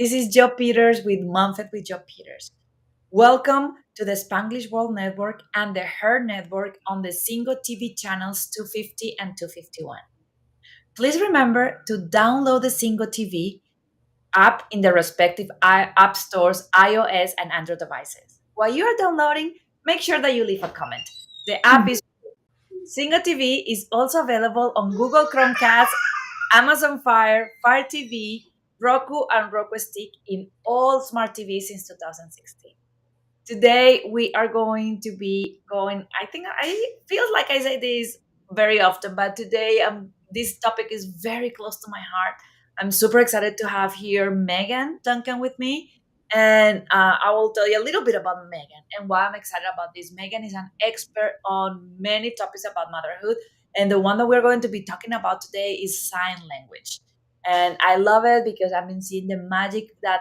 This is Joe Peters with MomFit with Joe Peters. Welcome to the Spanglish World Network and the H.E.R Network on the Single TV channels 250 and 251. Please remember to download the Single TV app in the respective app stores, iOS and Android devices. While you are downloading, make sure that you leave a comment. The app is Single TV is also available on Google Chromecast, Amazon Fire, Fire TV, Roku, and Roku Stick in all smart TVs since 2016. Today we are going to be going. I think I feel like I say this very often, but today this topic is very close to my heart. I'm super excited to have here Meagan Ducan with me, and I will tell you a little bit about Meagan and why I'm excited about this. Meagan is an expert on many topics about motherhood, and the one that we're going to be talking about today is sign language. And I love it because I've been seeing the magic that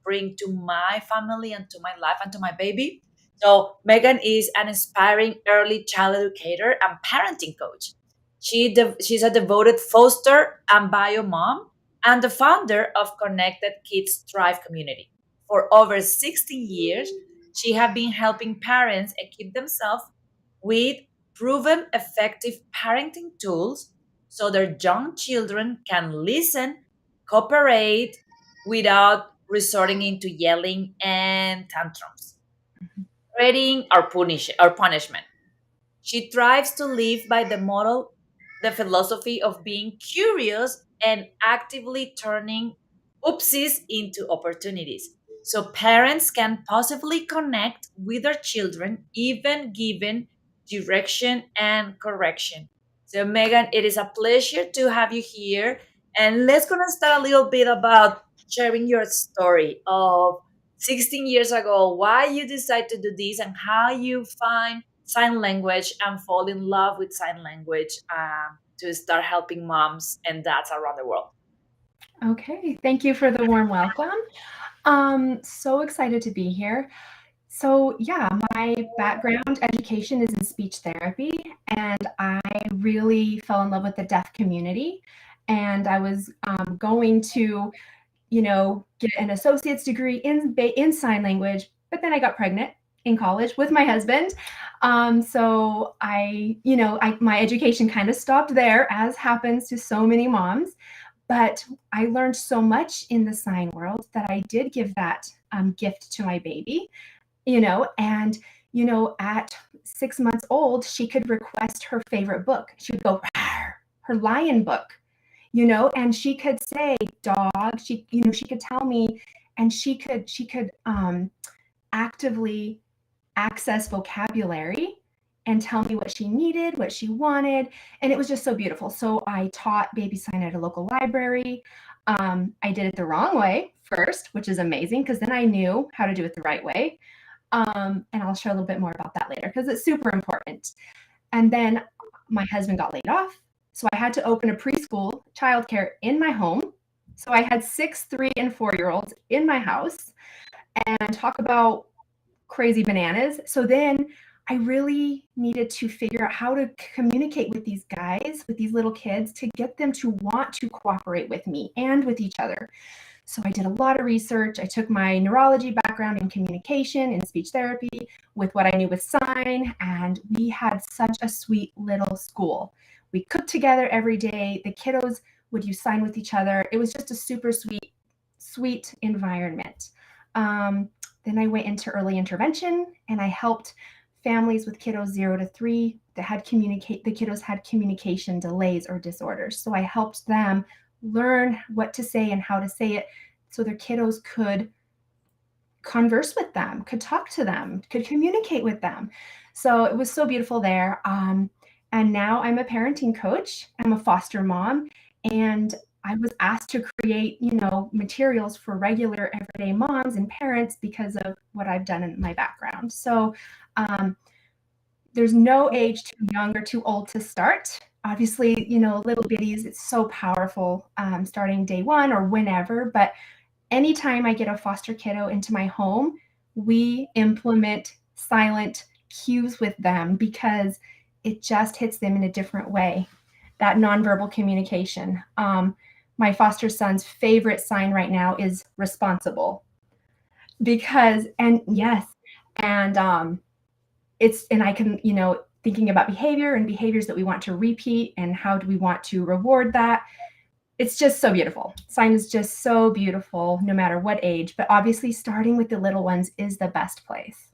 bring to my family and to my life and to my baby. So Meagan is an inspiring early child educator and parenting coach. She's a devoted foster and bio mom and the founder of Connected Kids Thrive community. For over 16 years, she has been helping parents equip themselves with proven effective parenting tools so their young children can listen, cooperate without resorting into yelling and tantrums, threatening or punishment. She strives to live by the model, the philosophy of being curious and actively turning oopsies into opportunities. So parents can possibly connect with their children, even given direction and correction. So Meagan, it is a pleasure to have you here. And let's gonna start a little bit about sharing your story of 16 years ago, why you decide to do this and how you find sign language and fall in love with sign language to start helping moms and dads around the world. Okay, thank you for the warm welcome. So excited to be here. So, yeah, my background education is in speech therapy, and I really fell in love with the deaf community. And I was going to, get an associate's degree in sign language, but then I got pregnant in college with my husband. So my education kind of stopped there, as happens to so many moms. But I learned so much in the sign world that I did give that gift to my baby, and at 6 months old, she could request her favorite book. She would go, "Rawr," her lion book, and she could say dog. She could tell me, and she could actively access vocabulary and tell me what she needed, what she wanted. And it was just so beautiful. So I taught Babysign at a local library. I did it the wrong way first, which is amazing because then I knew how to do it the right way. And I'll share a little bit more about that later because it's super important. And then my husband got laid off. So I had to open a preschool childcare in my home. So I had 6, 3, and 4-year-olds in my house, and talk about crazy bananas. So then I really needed to figure out how to communicate with these guys, with these little kids, to get them to want to cooperate with me and with each other. So I did a lot of research. I took my neurology background in communication and speech therapy with what I knew with sign, and we had such a sweet little school. We cooked together every day. The kiddos would use sign with each other. It was just a super sweet environment. Then I went into early intervention, and I helped families with kiddos 0 to 3 that the kiddos had communication delays or disorders. So I helped them learn what to say and how to say it so their kiddos could converse with them, could talk to them, could communicate with them. So it was so beautiful there. And now I'm a parenting coach. I'm a foster mom, and I was asked to create, materials for regular everyday moms and parents because of what I've done in my background. So there's no age too young or too old to start. Obviously, little bitties, it's so powerful starting day one or whenever. But anytime I get a foster kiddo into my home, we implement silent cues with them because it just hits them in a different way, that nonverbal communication. my foster son's favorite sign right now is responsible, because, and yes, and it's, and I can, thinking about behavior and behaviors that we want to repeat and how do we want to reward that. It's just so beautiful. Sign is just so beautiful no matter what age, but obviously starting with the little ones is the best place.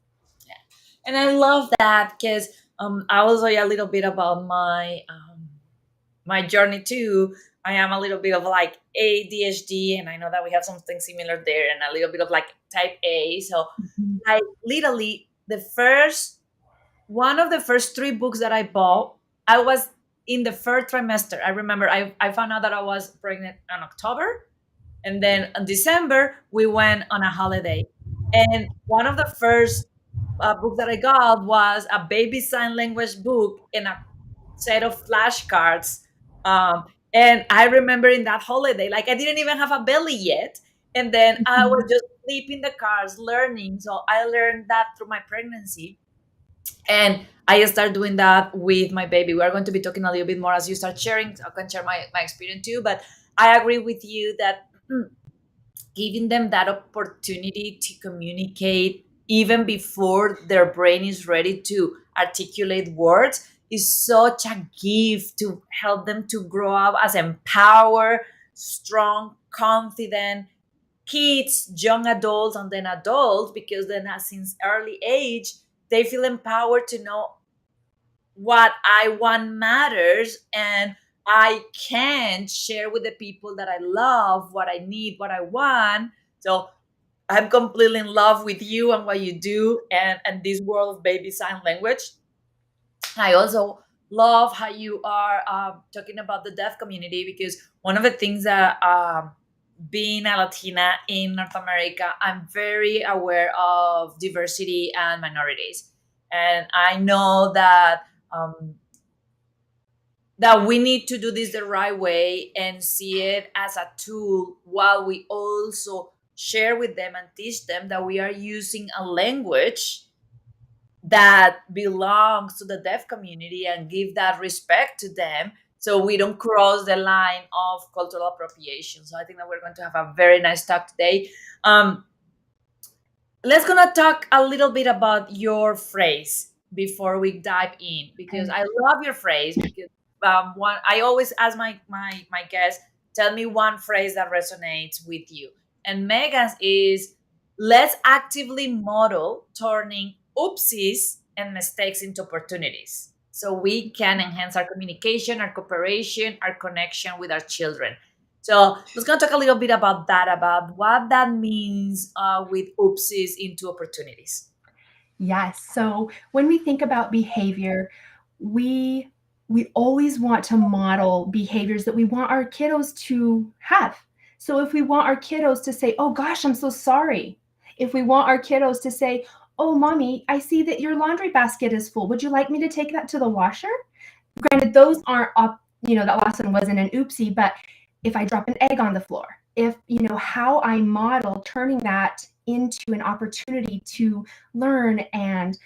And I love that because I will say a little bit about my journey too. I am a little bit of like ADHD, and I know that we have something similar there, and a little bit of like type A. So, Mhm. like, literally, the first one of the first three books that I bought, I was in the third trimester. I remember I found out that I was pregnant in October, and then in December we went on a holiday, and one of the first book that I got was a baby sign language book and a set of flashcards. Um, and I remember in that holiday, like I didn't even have a belly yet. And then I was just flipping the cards, learning. So I learned that through my pregnancy. And I started doing that with my baby. We are going to be talking a little bit more as you start sharing. I can share my experience too. But I agree with you that giving them that opportunity to communicate even before their brain is ready to articulate words is such a gift to help them to grow up as empowered, strong, confident kids, young adults, and then adults, because then since early age they feel empowered to know what I want matters, and I can share with the people that I love what I need, what I want. So I'm completely in love with you and what you do, and this world of baby sign language. I also love how you are talking about the deaf community, because one of the things that being a Latina in North America, I'm very aware of diversity and minorities. And I know um, that we need to do this the right way and see it as a tool, while we also share with them and teach them that we are using a language that belongs to the deaf community and give that respect to them, so we don't cross the line of cultural appropriation. So I think that we're going to have a very nice talk today. um, let's gonna talk a little bit about your phrase before we dive in, because Okay. I love your phrase. Because one, I always ask my guests, tell me one phrase that resonates with you. And Megan's is, let's actively model turning oopsies and mistakes into opportunities so we can enhance our communication, our cooperation, our connection with our children. So let's gonna talk a little bit about that, about what that means with oopsies into opportunities. Yes. So when we think about behavior, we we always want to model behaviors that we want our kiddos to have. So if we want our kiddos to say, "Oh gosh, I'm so sorry." If we want our kiddos to say, "Oh mommy, I see that your laundry basket is full. Would you like me to take that to the washer?" Granted, those aren't up, that last one wasn't an oopsie, but if I drop an egg on the floor, if, how I model turning that into an opportunity to learn and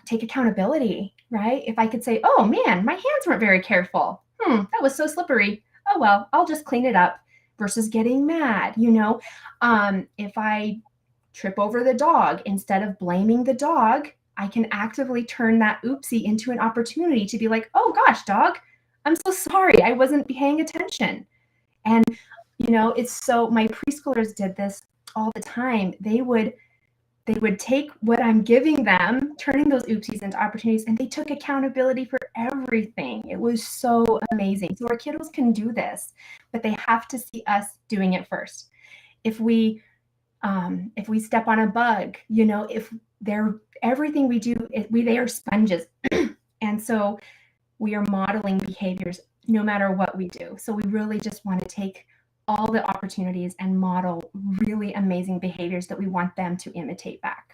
take accountability, right? If I could say, oh man, my hands weren't very careful. That was so slippery. Oh well, I'll just clean it up versus getting mad, if I trip over the dog, instead of blaming the dog, I can actively turn that oopsie into an opportunity to be like, oh gosh, dog, I'm so sorry. I wasn't paying attention. And, it's so, my preschoolers did this all the time. They would take what I'm giving them, turning those oopsies into opportunities, and they took accountability for everything. It was so amazing. So our kiddos can do this, but they have to see us doing it first. If we step on a bug, if they're everything we do, they are sponges, and so we are modeling behaviors no matter what we do. So we really just want to take all the opportunities and model really amazing behaviors that we want them to imitate back.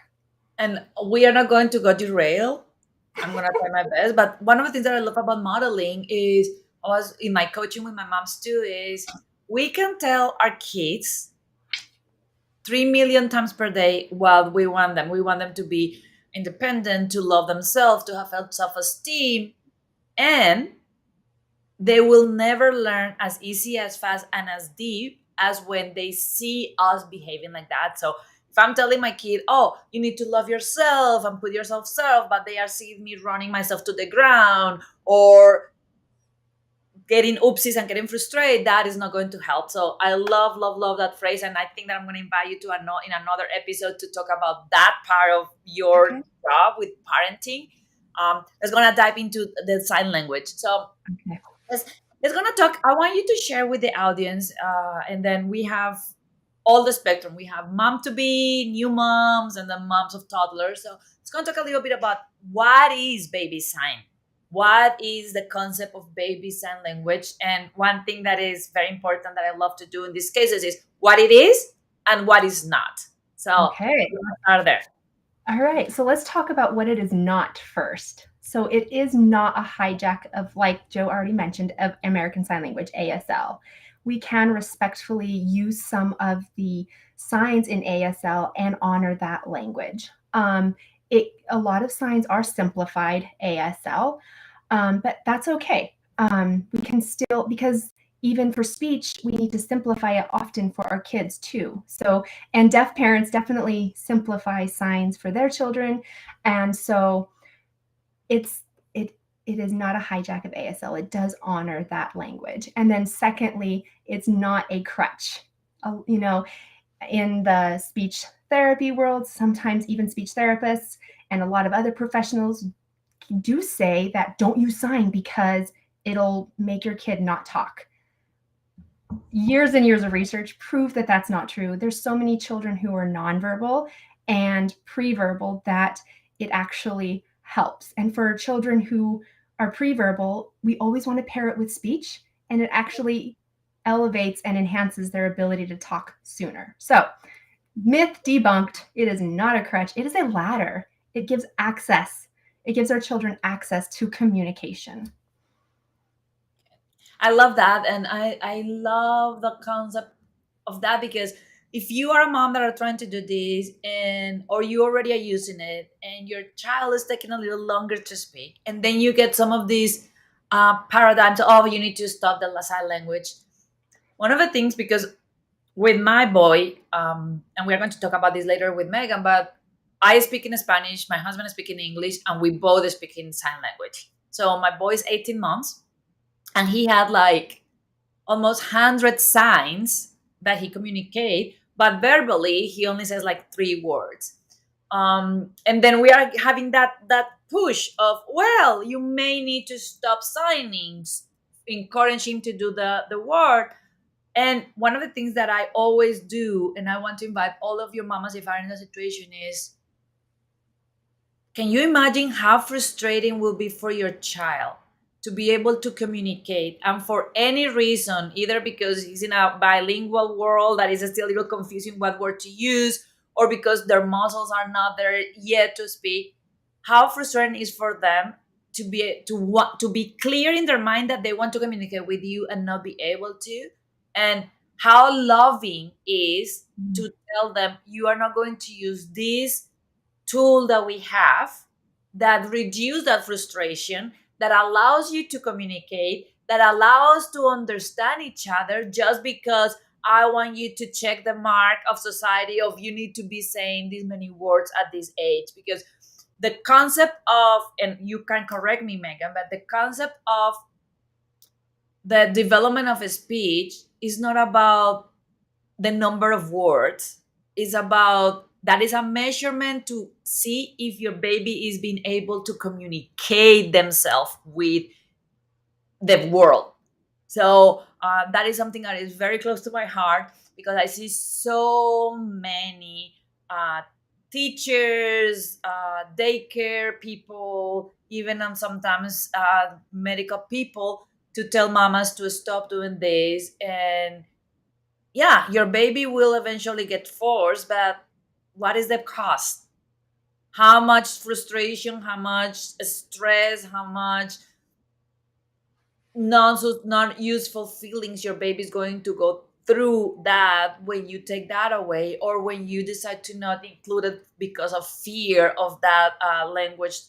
And we are not going to go derail. I'm going to try my best. But one of the things that I love about modeling is, I was in my coaching with my moms too, is we can tell our kids 3 million times per day what we want them. We want them to be independent, to love themselves, to have self esteem. And they will never learn as easy, as fast, and as deep as when they see us behaving like that. So if I'm telling my kid, oh, you need to love yourself and put yourself self, but they are seeing me running myself to the ground or getting oopsies and getting frustrated, that is not going to help. So I love, love, love that phrase. And I think that I'm going to invite you to in another episode to talk about that part of your Okay. job with parenting. It's going to dive into the sign language. So Okay. let's, let's going to talk. I want you to share with the audience. And then we have all the spectrum. We have mom to be, new moms, and then moms of toddlers. So it's going to talk a little bit about what is baby sign. What is the concept of baby sign language? And one thing that is very important that I love to do in these cases is what it is and what is not. So Okay. let's start there. All right, so let's talk about what it is not first. So it is not a hijack of, like Joe already mentioned, of American Sign Language, ASL. We can respectfully use some of the signs in ASL and honor that language. A lot of signs are simplified ASL, but that's okay. We can still, because even for speech, we need to simplify it often for our kids too. So, and deaf parents definitely simplify signs for their children. And so it's, it is not a hijack of ASL. It does honor that language. And then secondly, it's not a crutch. You know, in the speech therapy world, sometimes even speech therapists and a lot of other professionals do say that don't use sign because it'll make your kid not talk. Years and years of research prove that that's not true. There's so many children who are nonverbal and preverbal that it actually helps. And for children who are preverbal, we always want to pair it with speech, and it actually elevates and enhances their ability to talk sooner. So, myth debunked. It is not a crutch, it is a ladder. It gives access. It gives our children access to communication. I love that. And I love the concept of that because if you are a mom that are trying to do this and or you already are using it and your child is taking a little longer to speak and then you get some of these paradigms, oh, you need to stop the sign language. One of the things, because with my boy, and we're going to talk about this later with Megan, but I speak in Spanish, my husband is speaking English, and we both speak in sign language. So my boy is 18 months and he had like almost 100 signs that he communicate, but verbally he only says like 3 words. And then we are having that push of, well, you may need to stop signing, encourage him to do the word. And one of the things that I always do, and I want to invite all of your mamas if are in the situation, is can you imagine how frustrating will be for your child to be able to communicate and for any reason, either because he's in a bilingual world that is still a little confusing what word to use, or because their muscles are not there yet to speak, how frustrating is for them to be clear in their mind that they want to communicate with you and not be able to, and how loving is to tell them you are not going to use this tool that we have that reduce that frustration, that allows you to communicate, that allows to understand each other, just because I want you to check the mark of society of you need to be saying these many words at this age. Because the concept of, and you can correct me, Megan, but the concept of the development of a speech is not about the number of words. Is about, that is a measurement to see if your baby is being able to communicate themselves with the world. So that is something that is very close to my heart because I see so many uh, teachers, daycare people, even sometimes medical people, to tell mamas to stop doing this. And yeah, your baby will eventually get forced, but what is the cost? How much frustration, how much stress, how much not useful feelings your baby is going to go through that when you take that away, or when you decide to not include it because of fear of that language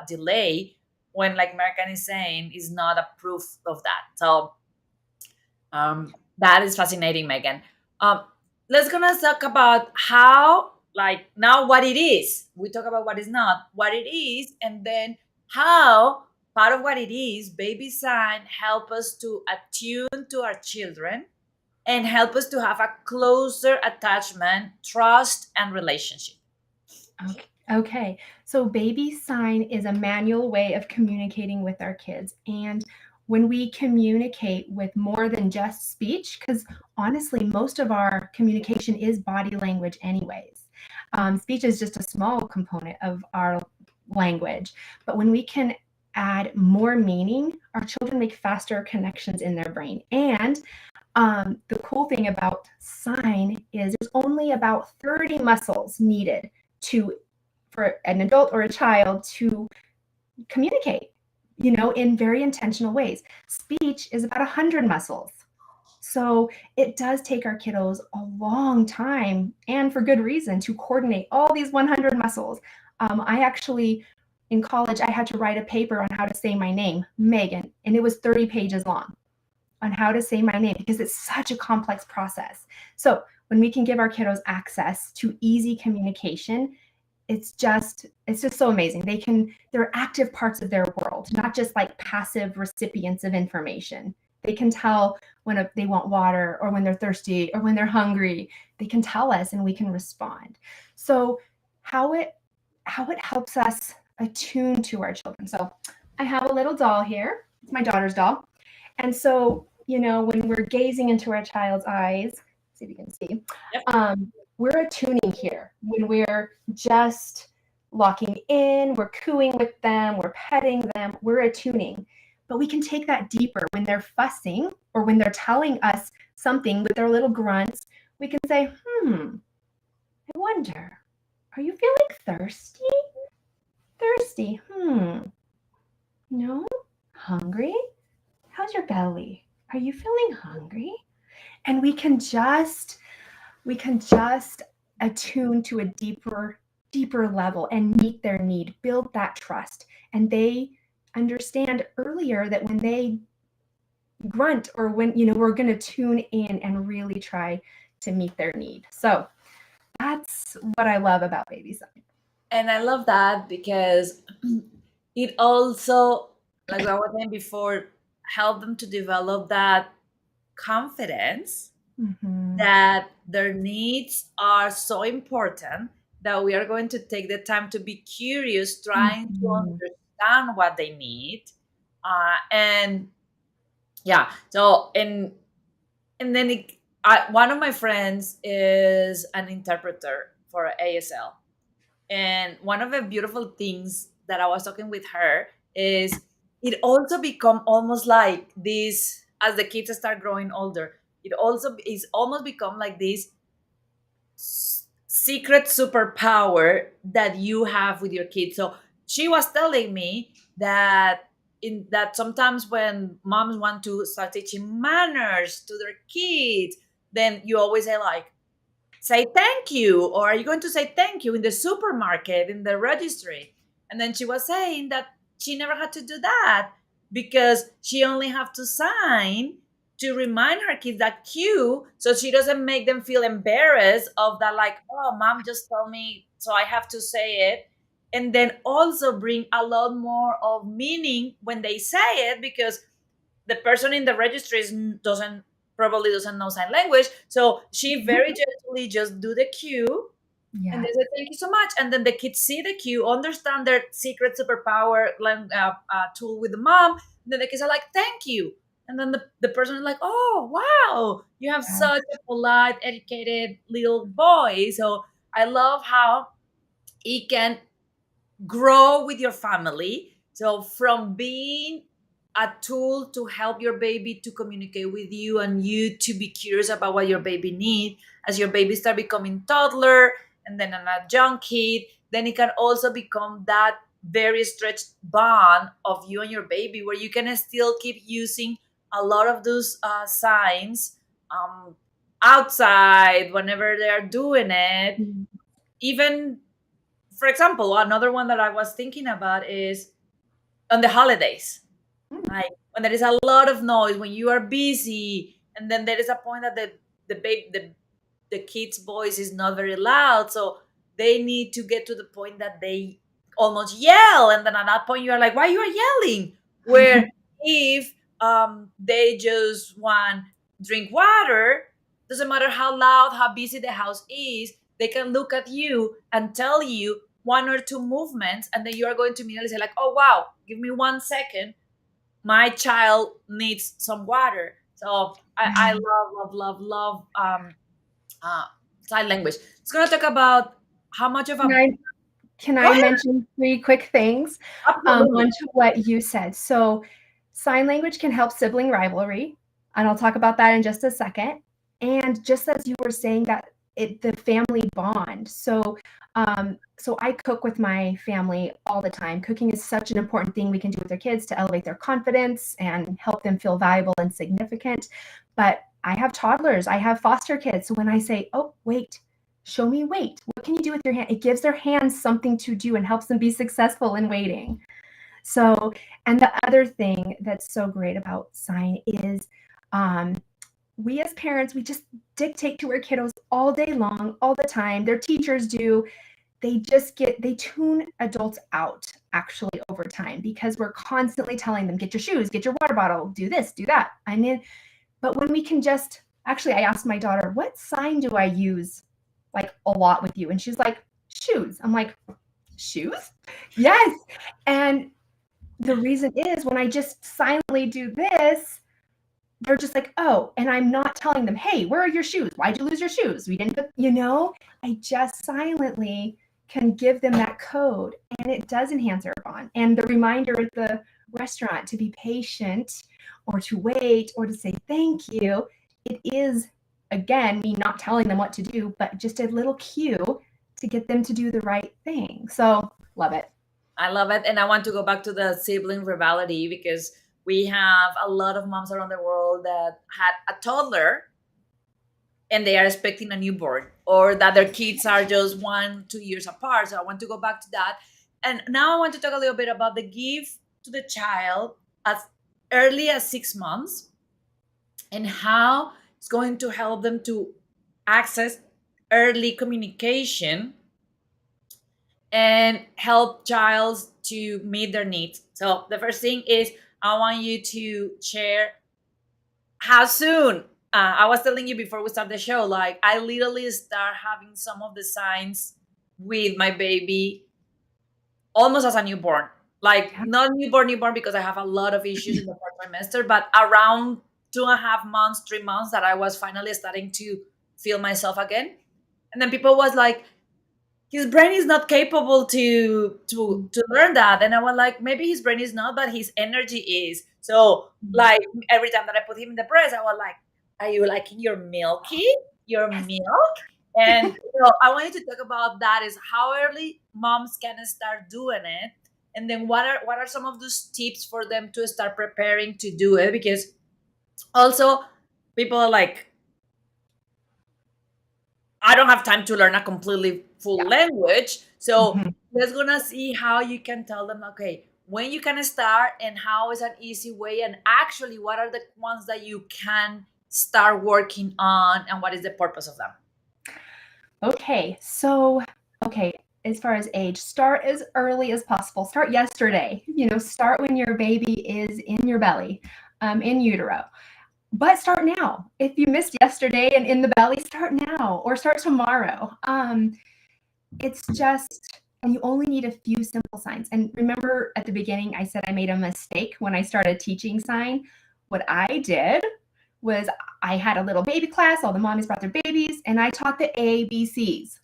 delay. when, like Megan is saying, is not a proof of that. So that is fascinating, Megan. Um, let's gonna talk about how, like, now what it is. We talk about what is not, what it is, and then how part of what it is, baby sign help us to attune to our children and help us to have a closer attachment, trust, and relationship. Okay. Okay. So baby sign is a manual way of communicating with our kids. And when we communicate with more than just speech, because honestly, most of our communication is body language, anyways. Speech is just a small component of our language. But when we can add more meaning, our children make faster connections in their brain. And the cool thing about sign is there's only about 30 muscles needed to for an adult or a child to communicate, in very intentional ways. Speech is about 100 muscles. So it does take our kiddos a long time, and for good reason, to coordinate all these 100 muscles. I actually, in college, I had to write a paper on how to say my name, Megan, and it was 30 pages long on how to say my name because it's such a complex process. So when we can give our kiddos access to easy communication, it's just so amazing. They're active parts of their world, not just like passive recipients of information. They can tell when they want water or when they're thirsty or when they're hungry. They can tell us and we can respond. So how it helps us attune to our children. So I have a little doll here. It's my daughter's doll. And so, when we're gazing into our child's eyes, see if you can see, Yep. we're attuning here. When we're just locking in, we're cooing with them, we're petting them, we're attuning. But we can take that deeper when they're fussing or when they're telling us something with their little grunts. We can say, I wonder, are you feeling thirsty? Thirsty, no? Hungry? How's your belly? Are you feeling hungry? And we can just attune to a deeper level and meet their need, build that trust. And they understand earlier that when they grunt or when we're going to tune in and really try to meet their need. So that's what I love about baby sign. And I love that because it also, like I was saying before, help them to develop that confidence Mm-hmm. that their needs are so important that we are going to take the time to be curious, trying to Mm-hmm. understand what they need. And yeah, so, and then one of my friends is an interpreter for ASL. And one of the beautiful things that I was talking with her is it also become almost like this as the kids start growing older. It also is almost become like this secret superpower that you have with your kids. So she was telling me that in that sometimes when moms want to start teaching manners to their kids, then you always say like, say thank you, or are you going to say thank you in the supermarket in the registry? And then she was saying that she never had to do that because she only have to sign to remind her kids that cue, so she doesn't make them feel embarrassed of that, like, oh, mom just told me so I have to say it. And then also bring a lot more of meaning when they say it, because the person in the registry doesn't probably doesn't know sign language, so she very gently just do the cue, and Yeah. they say thank you so much, and then the kids see the cue, understand their secret superpower tool with the mom, and then the kids are like thank you, and then the person is like, oh wow, you have such a polite, educated little boy. So I love how it can grow with your family. So from being a tool to help your baby to communicate with you and you to be curious about what your baby needs, as your baby start becoming toddler and then a young kid, then it can also become that very stretched bond of you and your baby, where you can still keep using a lot of those signs um, outside whenever they are doing it. Even, for example, another one that I was thinking about is on the holidays, Mm. like when there is a lot of noise, when you are busy, and then there is a point that the kid's voice is not very loud, so they need to get to the point that they almost yell, and then at that point you are like, why you are yelling? Where if they just want drink water, doesn't matter how loud, how busy the house is, they can look at you and tell you one or two movements, and then you are going to immediately say like, oh wow, give me 1 second, my child needs some water. So I love uh, sign language. It's gonna talk about how much of Can a I Can go I ahead. mention 3 quick things, Absolutely. onto what you said? So, sign language can help sibling rivalry, and I'll talk about that in just a second. And just as you were saying that the family bond. So I cook with my family all the time. Cooking is such an important thing we can do with our kids to elevate their confidence and help them feel valuable and significant. But I have toddlers, I have foster kids. So when I say, "Oh, wait, show me wait. What can you do with your hand?" It gives their hands something to do and helps them be successful in waiting. So, and the other thing that's so great about sign is um, we as parents, we just dictate to our kiddos all day long, all the time. Their teachers do. They tune adults out actually over time because we're constantly telling them, get your shoes, get your water bottle, do this, do that. I mean, but when we can just actually, I asked my daughter, what sign do I use like a lot with you? And she's like, shoes. I'm like, shoes? Yes. And the reason is when I just silently do this, they're just like, oh, and I'm not telling them, hey, where are your shoes? Why'd you lose your shoes? We didn't put, I just silently can give them that code and it does enhance our bond. And the reminder at the restaurant to be patient or to wait or to say thank you, it is, again, me not telling them what to do, but just a little cue to get them to do the right thing. So, love it. I love it, and I want to go back to the sibling rivalry because we have a lot of moms around the world that had a toddler and they are expecting a newborn, or that their kids are just 1 2 years apart. So I want to go back to that, and now I want to talk a little bit about the gift to the child as early as 6 months, and how it's going to help them to access early communication and help childs to meet their needs. So the first thing is I want you to share how soon. I was telling you before we start the show, like I literally start having some of the signs with my baby almost as a newborn. Like Yeah. not newborn because I have a lot of issues in the first trimester, but around 2.5 months, 3 months that I was finally starting to feel myself again. And then people was like, his brain is not capable to learn that, and I was like, maybe his brain is not, but his energy is. So like every time that I put him in the breast, I was like, are you liking your milky, your Yes. milk? And I wanted to talk about that, is how early moms can start doing it, and then what are some of those tips for them to start preparing to do it, because also people are like, I don't have time to learn a completely full Yeah. language. So Mhm. let's gonna see how you can tell them, okay, when you can start and how is an easy way, and actually what are the ones that you can start working on, and what is the purpose of them. Okay, so okay, as far as age, start as early as possible. Start yesterday. Start when your baby is in your belly, in utero. But start now. If you missed yesterday and in the belly, start now or start tomorrow. It's just, and you only need a few simple signs. And remember at the beginning, I said I made a mistake when I started teaching sign. What I did was I had a little baby class, all the mommies brought their babies, and I taught the ABCs.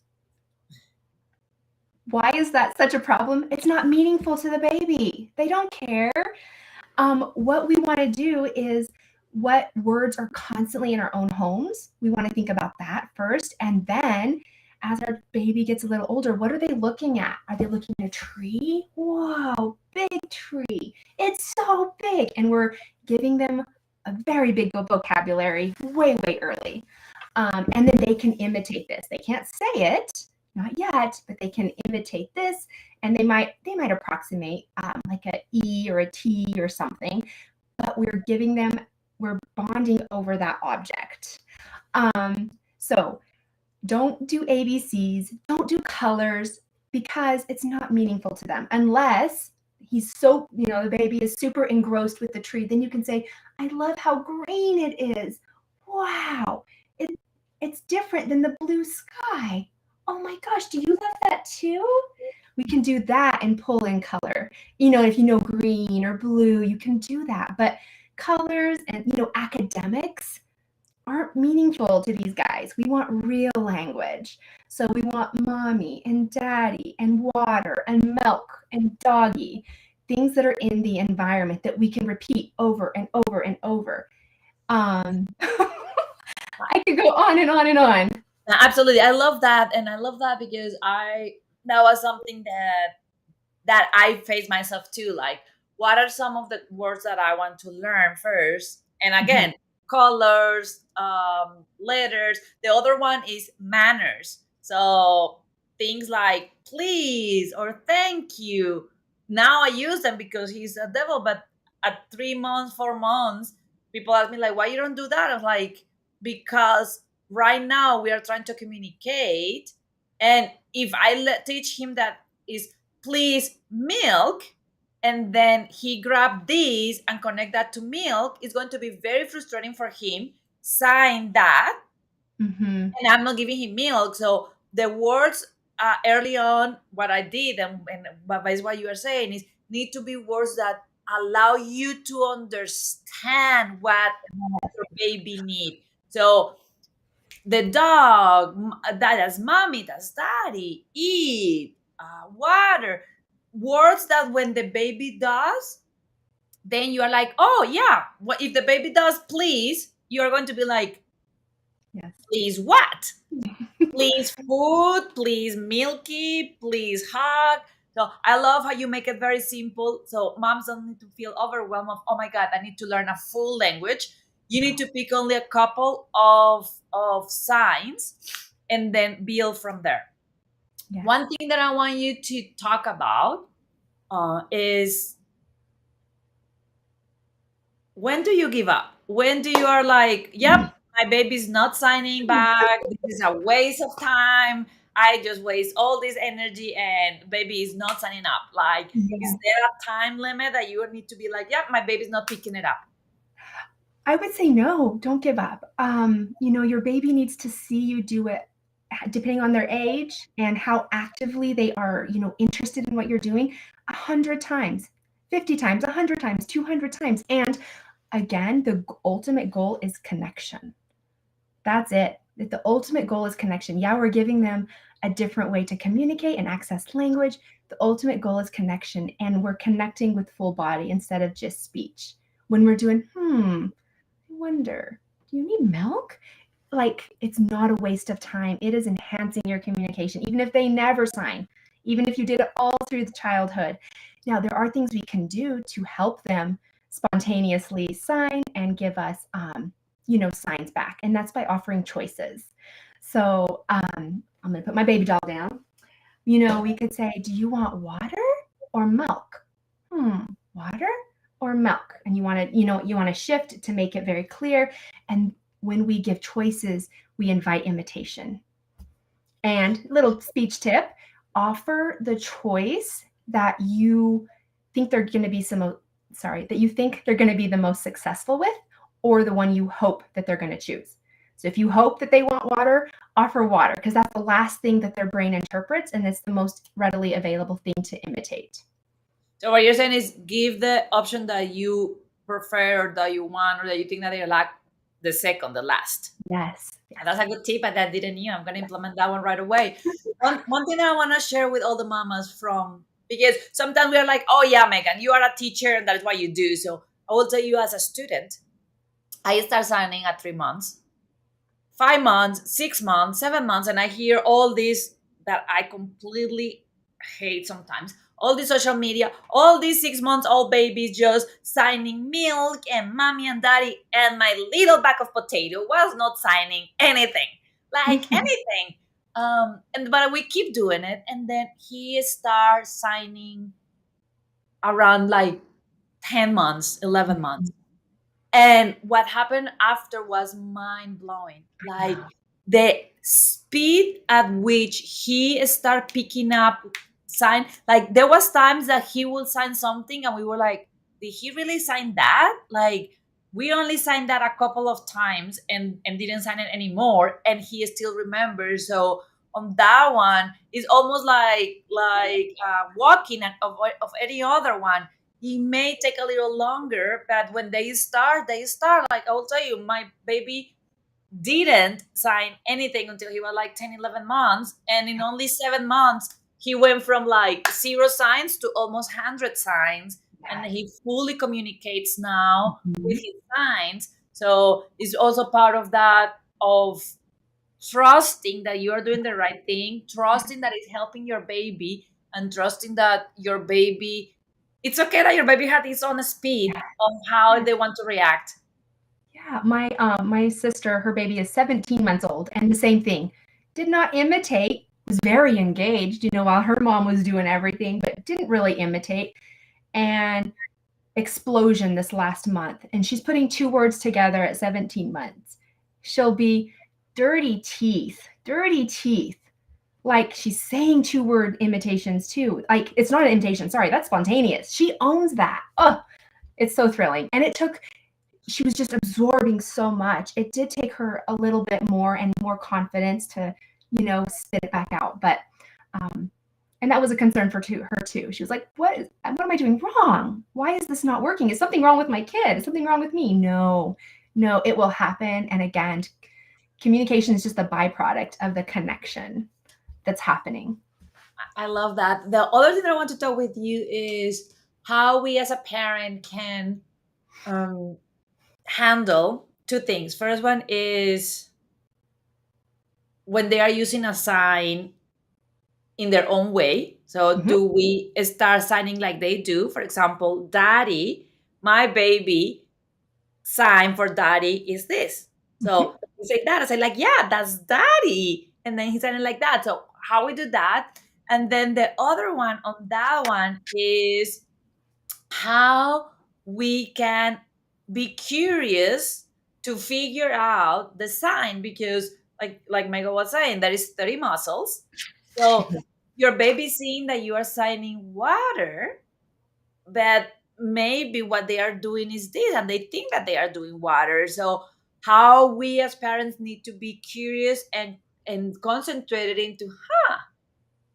Why is that such a problem? It's not meaningful to the baby. They don't care. What we want to do is what words are constantly in our own homes. We want to think about that first. And then as our baby gets a little older, what are they looking at? Are they looking at a tree? Whoa, big tree. It's so big. And we're giving them a very big vocabulary way, way early. And then they can imitate this. They can't say it, not yet, but they can imitate this, and they might approximate like a E or a T or something, but we're bonding over that object. So don't do ABCs, don't do colors, because it's not meaningful to them unless he's so, the baby is super engrossed with the tree. Then you can say, I love how green it is. Wow, it, it's different than the blue sky. Oh my gosh, do you love that too? We can do that and pull in color. If you know green or blue, you can do that. But colors and, academics aren't meaningful to these guys. We want real language. So we want mommy and daddy and water and milk and doggy, things that are in the environment that we can repeat over and over and over. I could go on and on and on. Absolutely. I love that. And I love that because that was something that I face myself too. Like, what are some of the words that I want to learn first? And Mhm. again, colors, letters. The other one is manners. So things like please or thank you. Now I use them because he's a devil. But at 3 months, 4 months, people ask me like, why you don't do that? I'm like, because right now we are trying to communicate. And if I teach him that is please milk, and then he grab this and connect that to milk, it's going to be very frustrating for him sign that, Mhm. and I'm not giving him milk. So the words early on, what I did, and what is what you are saying is need to be words that allow you to understand what your baby need. So the dog, that's mommy, that's daddy, eat, water. Words that when the baby does, then you are like, oh yeah. What if the baby does please? You are going to be like, Yes. please what? Please food, please milky, please hug. So I love how you make it very simple. So moms don't need to feel overwhelmed of, oh my God, I need to learn a full language. You need to pick only a couple of signs and then build from there. Yes. One thing that I want you to talk about is, when do you give up? When do you are like, yep, my baby's not signing back. This is a waste of time. I just waste all this energy and baby is not signing up. Like, is Yeah. there a time limit that you need to be like, yep, my baby's not picking it up? I would say no, don't give up. Your baby needs to see you do it depending on their age and how actively they are, interested in what you're doing 100 times, 50 times, 100 times, 200 times. And again, the ultimate goal is connection. That's it. The ultimate goal is connection. Yeah, we're giving them a different way to communicate and access language. The ultimate goal is connection, and we're connecting with full body instead of just speech. When we're doing, I wonder, do you need milk? Like, it's not a waste of time. It is enhancing your communication, even if they never sign, even if you did it all through the childhood. Now, there are things we can do to help them spontaneously sign and give us, signs back. And that's by offering choices. So I'm going to put my baby doll down. We could say, do you want water or milk? Water or milk? And you want to shift to make it very clear. And when we give choices, we invite imitation. And little speech tip, offer the choice that you think they're going to be that you think they're going to be the most successful with, or the one you hope that they're going to choose. So if you hope that they want water, offer water, because that's the last thing that their brain interprets, and it's the most readily available thing to imitate. So what you're saying is give the option that you prefer or that you want or that you think that they like, the second, the last. Yes. And that's a good tip, and that didn't you. I'm going to implement that one right away. One thing that I want to share with all the mamas from, because sometimes we are like, oh yeah, Megan, you are a teacher and that is what you do. So I will tell you, as a student, I start signing at 3 months, 5 months, 6 months, 7 months, and I hear all this that I completely hate sometimes. All the social media, all these 6 months old babies just signing milk and mommy and daddy, and my little bag of potato was not signing anything. Like anything. And but we keep doing it, and then he starts signing around like 10 months, 11 months. And what happened after was mind blowing. Like the speed at which he started picking up sign. Like there was times that he would sign something, and we were like, "Did he really sign that?" Like we only signed that a couple of times, and didn't sign it anymore, and he still remembers. So on that one, it's almost like walking of any other one. It may take a little longer, but when they start, they start. Like I will tell you, my baby didn't sign anything until he was like 10, 11 months. And in only 7 months, he went from like 0 signs to almost 100 signs. And he fully communicates now with Mhm. his signs. So it's also part of that, of trusting that you are doing the right thing, trusting that it's helping your baby, and trusting that your baby, it's okay that your baby had its own speed on how Yeah. they want to react. Yeah, my sister, her baby is 17 months old, and the same thing. Did not imitate, was very engaged, while her mom was doing everything, but didn't really imitate. And explosion this last month, and she's putting two words together at 17 months. She'll be dirty teeth, dirty teeth. Like she's saying two-word imitations too. Like it's not an imitation, sorry, that's spontaneous. She owns that. Oh, it's so thrilling. And she was just absorbing so much. It did take her a little bit more and more confidence to, spit it back out. But um, and that was a concern for her too. She was like, what am I doing wrong? Why is this not working? Is something wrong with my kid? Is something wrong with me? No, no, it will happen. And again, communication is just a byproduct of the connection that's happening. I love that. The other thing that I want to talk with you is how we as a parent can um, handle two things. First one is when they are using a sign in their own way. So Mhm. do we start signing like they do? For example, daddy, my baby sign for daddy is this. Mhm. So we say that. I say like, yeah, that's daddy. And then he's signing like that. So how we do that. And then the other one on that one is how we can be curious to figure out the sign, because like Megan was saying, there is 30 muscles. So your baby seeing that you are signing water, but maybe what they are doing is this, and they think that they are doing water. So how we as parents need to be curious and concentrated into,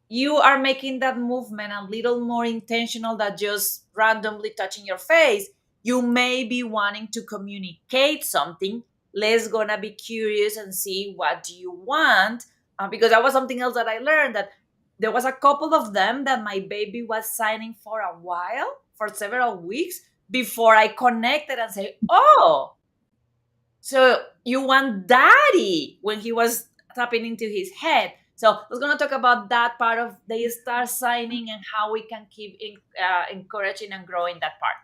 you are making that movement a little more intentional than just randomly touching your face. You may be wanting to communicate something. Let's gonna be curious and see what do you want. Because that was something else that I learned, that there was a couple of them that my baby was signing for a while, for several weeks, before I connected and say, oh, so you want daddy, when he was tapping into his head. So we're going to talk about that part of the star signing and how we can keep encouraging and growing that part.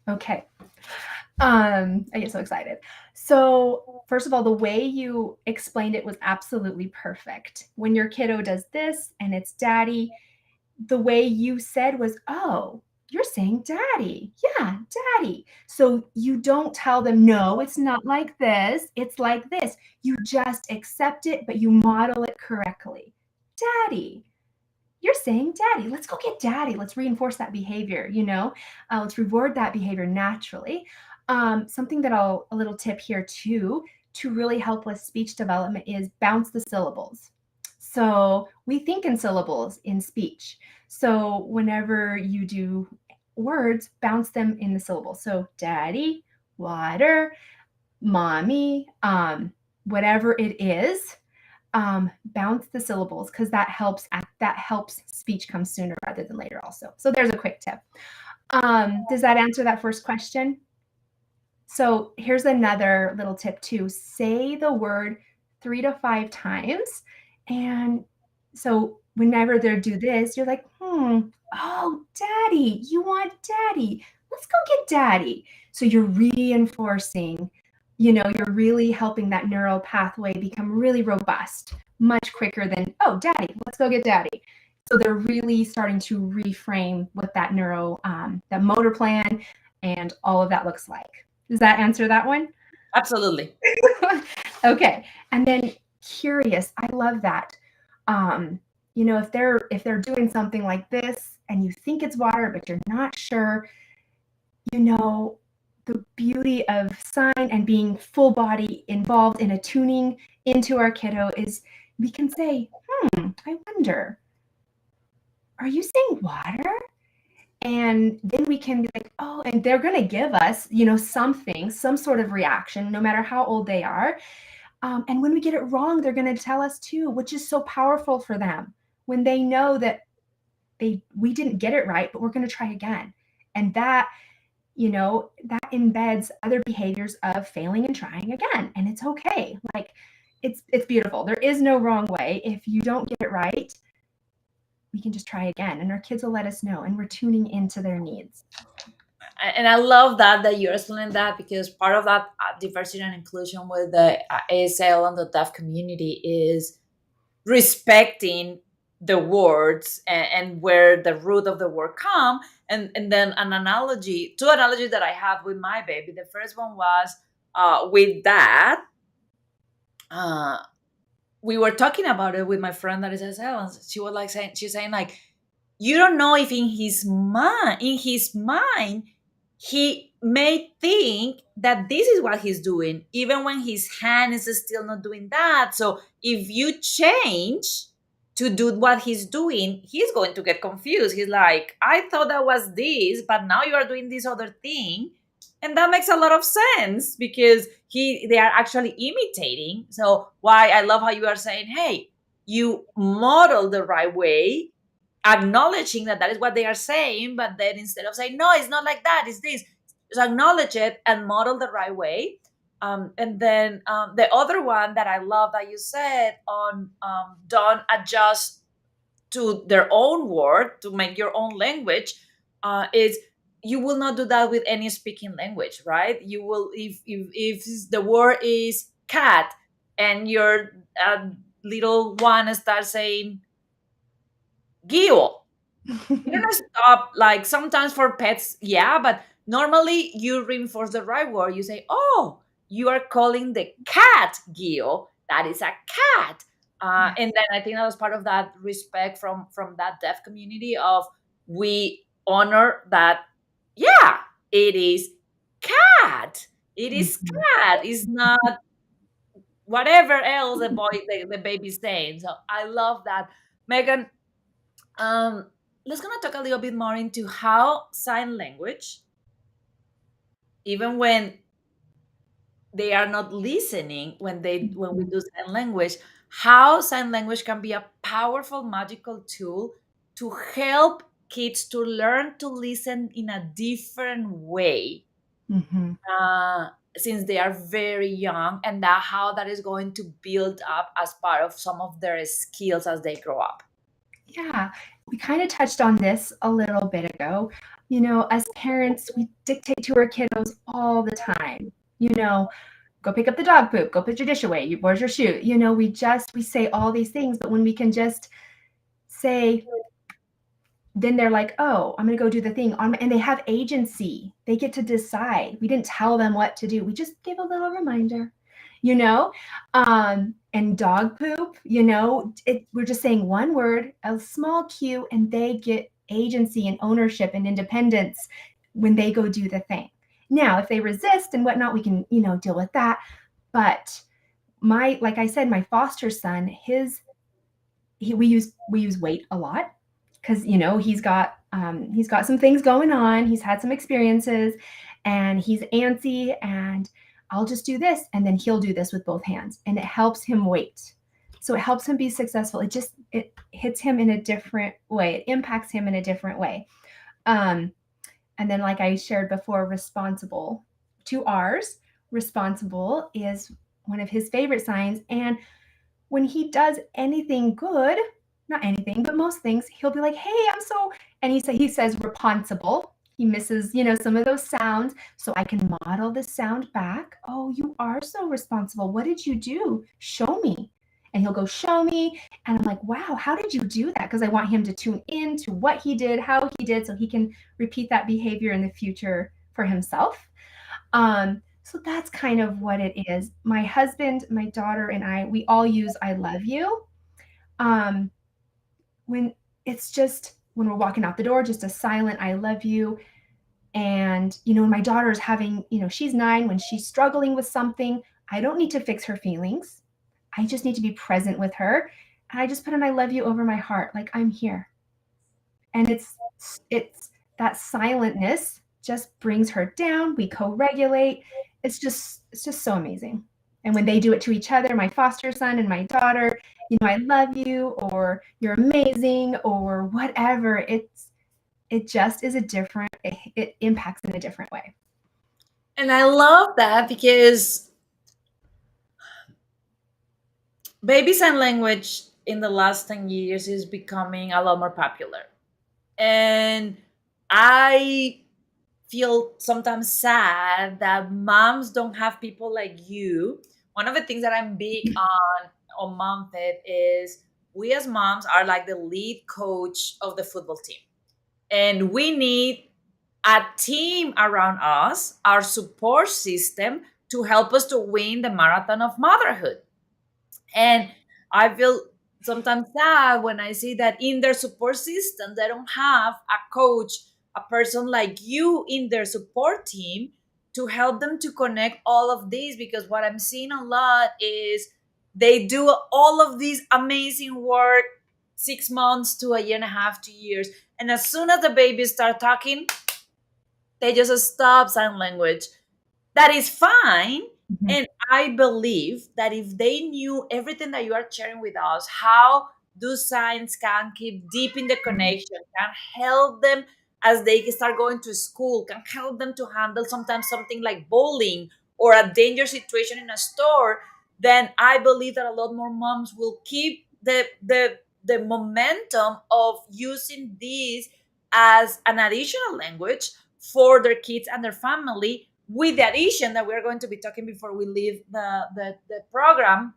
Okay. I get so excited. So, first of all, the way you explained it was absolutely perfect. When your kiddo does this and it's daddy, the way you said was, "Oh, you're saying daddy. Yeah, daddy." So you don't tell them, "No, it's not like this. It's like this." You just accept it, but you model it correctly. Daddy. You're saying daddy. Let's go get daddy. Let's reinforce that behavior, let's reward that behavior naturally. Something a little tip here too, to really help with speech development is bounce the syllables. So we think in syllables in speech. So whenever you do words, bounce them in the syllables. So daddy, water, mommy, whatever it is, bounce the syllables because that helps speech come sooner rather than later also. So there's a quick tip. Does that answer that first question? So here's another little tip too. Say the word 3 to 5 times. And so whenever they do this, you're like, oh, daddy, you want daddy. Let's go get daddy. So you're reinforcing You're really helping that neural pathway become really robust, much quicker than, oh, daddy, let's go get daddy. So they're really starting to reframe what that that motor plan and all of that looks like. Does that answer that one? Absolutely. Okay. And then curious, I love that. If they're doing something like this and you think it's water, but you're not sure, you know, the beauty of sign and being full body involved in attuning into our kiddo is we can say, I wonder, are you saying water? And then we can be like, oh, and they're going to give us, something, some sort of reaction, no matter how old they are. And when we get it wrong, they're going to tell us too, which is so powerful for them when they know that we didn't get it right, but we're going to try again. And that embeds other behaviors of failing and trying again. And it's okay. Like it's beautiful. There is no wrong way. If you don't get it right, we can just try again. And our kids will let us know. And we're tuning into their needs. And I love that you're explaining that, because part of that diversity and inclusion with the ASL and the deaf community is respecting the words, and where the root of the word come. And then two analogies that I have with my baby. The first one was with that. Uh, we were talking about it with my friend that is ASL, and she was like she's saying like, you don't know if in his mind he may think that this is what he's doing, even when his hand is still not doing that. So if you change to do what he's doing, he's going to get confused. He's like, I thought that was this, but now you are doing this other thing. And that makes a lot of sense, because they are actually imitating. So why I love how you are saying, hey, you model the right way, acknowledging that is what they are saying, but then instead of saying, no, it's not like that, it's this, just acknowledge it and model the right way. And then the other one that I love that you said on, don't adjust to their own word to make your own language, is you will not do that with any speaking language, right? You will, if the word is cat and your little one starts saying Gio, you're gonna stop. Like, sometimes for pets, yeah, but normally you reinforce the right word. You say, oh, you are calling the cat Gio, that is a cat. And then I think that was part of that respect from that deaf community of, we honor that, yeah, it is cat, it is cat, it's not whatever else the baby's saying. So I love that. Megan, um, let's gonna talk a little bit more into how sign language, even when they are not listening, when we do sign language, how sign language can be a powerful, magical tool to help kids to learn to listen in a different way, Mm-hmm. since they are very young, and that how that is going to build up as part of some of their skills as they grow up. Yeah, we kind of touched on this a little bit ago. As parents, we dictate to our kiddos all the time. Go pick up the dog poop, go put your dish away, where's your shoe? We say all these things, but when we can just say, then they're like, oh, I'm going to go do the thing and they have agency. They get to decide. We didn't tell them what to do. We just gave a little reminder, you know? And dog poop, we're just saying one word, a small cue, and they get agency and ownership and independence when they go do the thing. Now, if they resist and whatnot, we can, deal with that. But like I said, my foster son, we use weight a lot because he's got some things going on. He's had some experiences, and he's antsy. And I'll just do this, and then he'll do this with both hands, and it helps him wait. So it helps him be successful. It hits him in a different way. It impacts him in a different way. And then, like I shared before, responsible. 2 R's. Responsible is one of his favorite signs, and when he does anything good, not anything, but most things, he'll be like, hey, and he says responsible. he misses, some of those sounds. So I can model the sound back. Oh, you are so responsible. What did you do? Show me. And he'll go, show me. And I'm like, wow, how did you do that? Because I want him to tune in to what he did, how he did, so he can repeat that behavior in the future for himself. So that's kind of what it is. My husband, my daughter, and I, we all use I love you. Um, when it's just when we're walking out the door, just a silent I love you. And, when my daughter is having, she's 9, when she's struggling with something, I don't need to fix her feelings. I just need to be present with her. And I just put an I love you over my heart, like I'm here. And it's that silentness just brings her down. We co-regulate. It's just so amazing. And when they do it to each other, my foster son and my daughter, I love you, or you're amazing, or whatever, it just is it impacts in a different way. And I love that because baby sign language in the last 10 years is becoming a lot more popular. And I feel sometimes sad that moms don't have people like you. One of the things that I'm big on MomFit is we as moms are like the lead coach of the football team. And we need a team around us, our support system, to help us to win the marathon of motherhood. And I feel sometimes sad when I see that in their support system, they don't have a coach, a person like you in their support team to help them to connect all of these. Because what I'm seeing a lot is they do all of these amazing work 6 months to a year and a half, 2 years. And as soon as the babies start talking, they just stop sign language. That is fine. Mhm. And I believe that if they knew everything that you are sharing with us, how do signs can keep deep in the connection, can help them as they start going to school, can help them to handle sometimes something like bullying or a dangerous situation in a store, then I believe that a lot more moms will keep the momentum of using this as an additional language for their kids and their family, with the addition that we're going to be talking before we leave the program,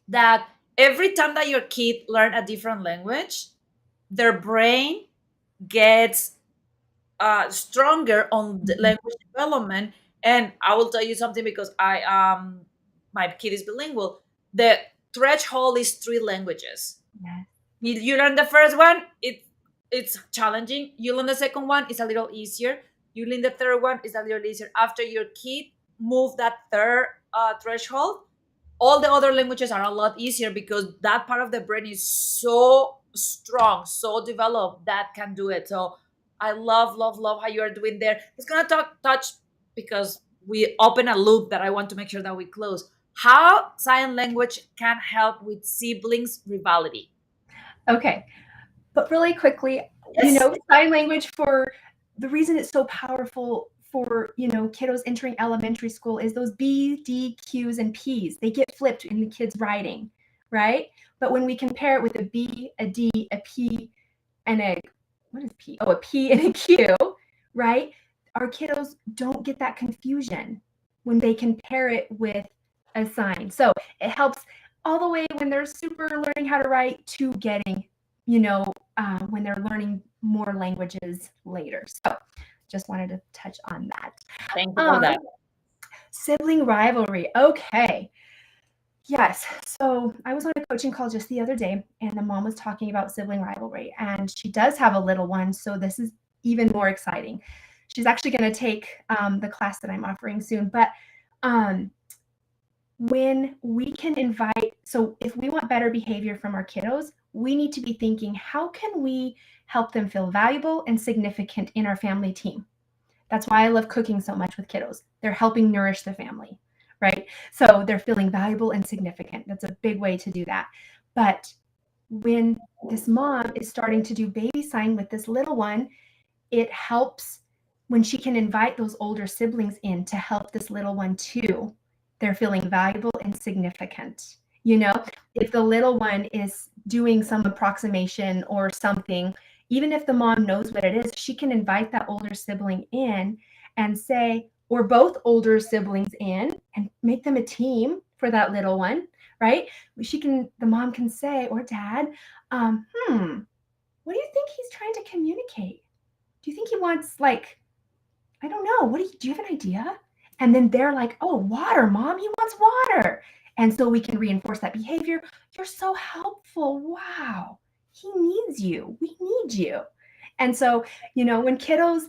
that every time that your kid learn a different language, their brain gets stronger on the Mhm. language development. And I will tell you something, because my kid is bilingual. The threshold is 3 languages. Yes. You learn the first one, it's challenging. You learn the second one, it's a little easier. You learn the third one, it's a little easier. After your kid move that third threshold, all the other languages are a lot easier, because that part of the brain is so strong, so developed, that can do it. So I love how you are doing there. It's gonna touch, because we open a loop that I want to make sure that we close. How sign language can help with siblings rivalry. Okay. But really quickly, Yes. sign language, for the reason it's so powerful for, kiddos entering elementary school, is those B, D, Qs, and Ps. They get flipped in the kids' writing, right? But when we compare it with a B, a D, a P, and what is P? Oh, a P and a Q, right? Our kiddos don't get that confusion when they compare it with a sign. So it helps all the way when they're super learning how to write to getting, when they're learning more languages later. So just wanted to touch on that. Thank you for Um, that. Sibling rivalry. Okay. Yes. So I was on a coaching call just the other day, and the mom was talking about sibling rivalry, and she does have a little one. So this is even more exciting. She's actually going to take the class that I'm offering soon. But um, when we can invite, so if we want better behavior from our kiddos, we need to be thinking, how can we help them feel valuable and significant in our family team? That's why I love cooking so much with kiddos. They're helping nourish the family, right? So they're feeling valuable and significant. That's a big way to do that. But when this mom is starting to do baby sign with this little one, it helps when she can invite those older siblings in to help this little one too. They're feeling valuable and significant. If the little one is doing some approximation or something, even if the mom knows what it is, she can invite that older sibling in and say, or both older siblings in, and make them a team for that little one, right? The mom can say, or dad, what do you think he's trying to communicate? Do you think he wants, like, I don't know. Do you have an idea? And then they're like, oh, water, mom, he wants water. And so we can reinforce that behavior. You're so helpful. Wow. He needs you. We need you. And so, when kiddos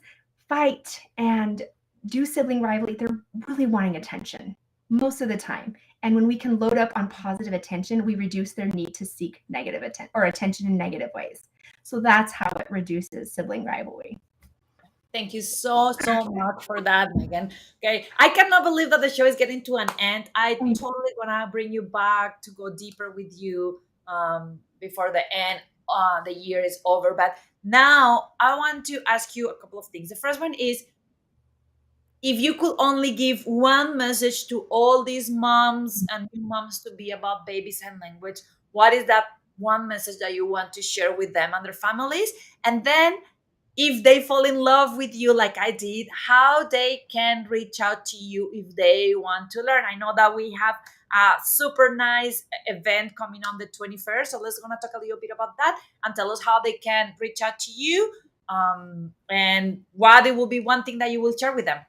fight and do sibling rivalry, they're really wanting attention most of the time. And when we can load up on positive attention, we reduce their need to seek negative attention in negative ways. So that's how it reduces sibling rivalry. Thank you so much for that, Megan. Okay, I cannot believe that the show is getting to an end. I totally gonna bring you back to go deeper with you before the end. The year is over, but now I want to ask you a couple of things. The first one is, if you could only give one message to all these moms and new moms to be about baby sign language, what is that one message that you want to share with them and their families? And then, if they fall in love with you like I did, how they can reach out to you if they want to learn. I know that we have a super nice event coming on the 21st, so let's gonna talk a little bit about that and tell us how they can reach out to you, and what it will be one thing that you will share with them.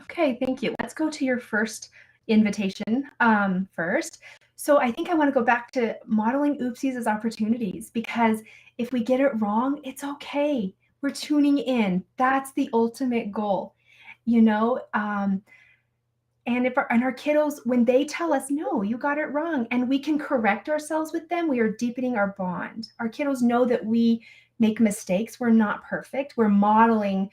Okay, thank you. Let's go to your first invitation first. So I think I want to go back to modeling oopsies as opportunities, because if we get it wrong, it's okay. We're tuning in. That's the ultimate goal, you know. And our kiddos, when they tell us, no, you got it wrong, and we can correct ourselves with them, we are deepening our bond. Our kiddos know that we make mistakes. We're not perfect. We're modeling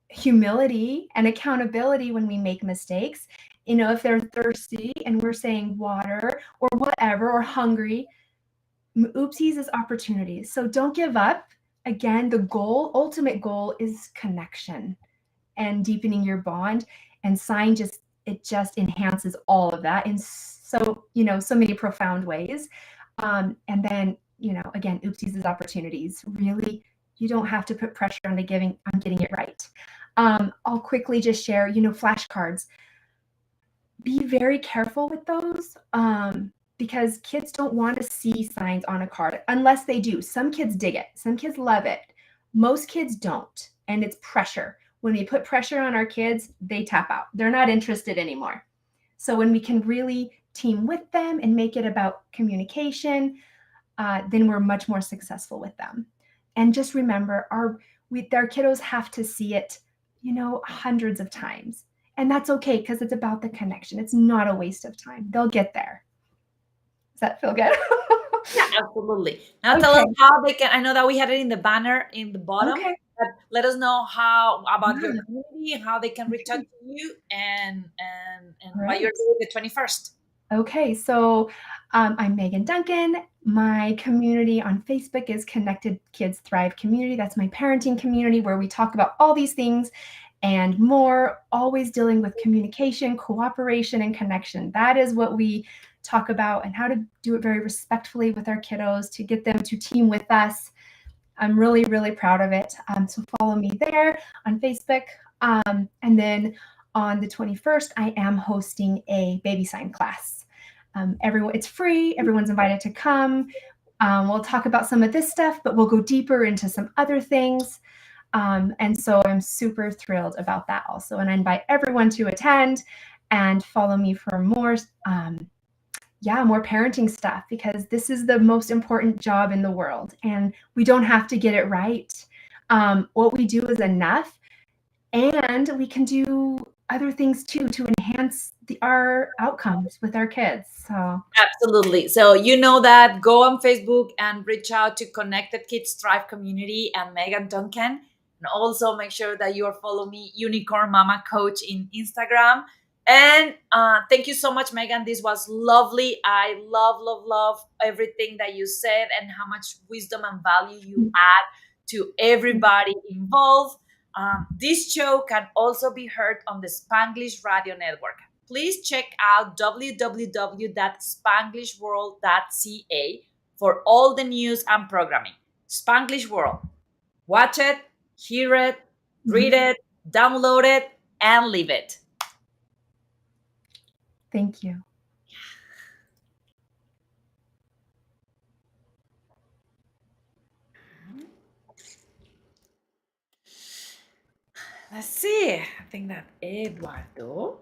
humility and accountability when we make mistakes. If they're thirsty and we're saying water or whatever, or hungry, oopsies is opportunities. So don't give up. Again, the ultimate goal is connection and deepening your bond. And sign just enhances all of that in so many profound ways. And then, again, oopsies is opportunities. Really, you don't have to put pressure on getting it right. I'll quickly just share, flashcards. Be very careful with those, because kids don't want to see signs on a card unless they do. Some kids dig it. Some kids love it. Most kids don't. And it's pressure. When we put pressure on our kids, they tap out. They're not interested anymore. So when we can really team with them and make it about communication, then we're much more successful with them. And just remember, our kiddos have to see it, hundreds of times. And that's okay, because it's about the connection. It's not a waste of time. They'll get there. Does that feel good? Yeah, absolutely. Now tell Okay. us how they can. I know that we had it in the banner in the bottom, Okay. but let us know how about your Yeah. community and how they can reach out Okay. to you, and All what you're right. doing the 21st. Okay, so I'm Meagan Duncan. My community on Facebook is Connected Kids Thrive Community. That's my parenting community where we talk about all these things and more, always dealing with communication, cooperation, and connection. That is what we talk about, and how to do it very respectfully with our kiddos to get them to team with us. I'm really, really proud of it. So follow me there on Facebook. And then on the 21st, I am hosting a Babysign class. It's free. Everyone's invited to come. We'll talk about some of this stuff, but we'll go deeper into some other things. And so I'm super thrilled about that also. And I invite everyone to attend and follow me for more parenting stuff, because this is the most important job in the world, and we don't have to get it right. What we do is enough, and we can do other things too to enhance our outcomes with our kids. So Absolutely. So you know that, go on Facebook and reach out to Connected Kids Thrive Community and Megan Duncan. And also make sure that you are follow me, Unicorn Mama Coach, in Instagram. And thank you so much, Megan. This was lovely. I love everything that you said and how much wisdom and value you add to everybody involved. This show can also be heard on the Spanglish Radio Network. Please check out www.spanglishworld.ca for all the news and programming. Spanglish World. Watch it, hear it, read Mhm. it, download it, and leave it. Thank you. Let's see. I think that Eduardo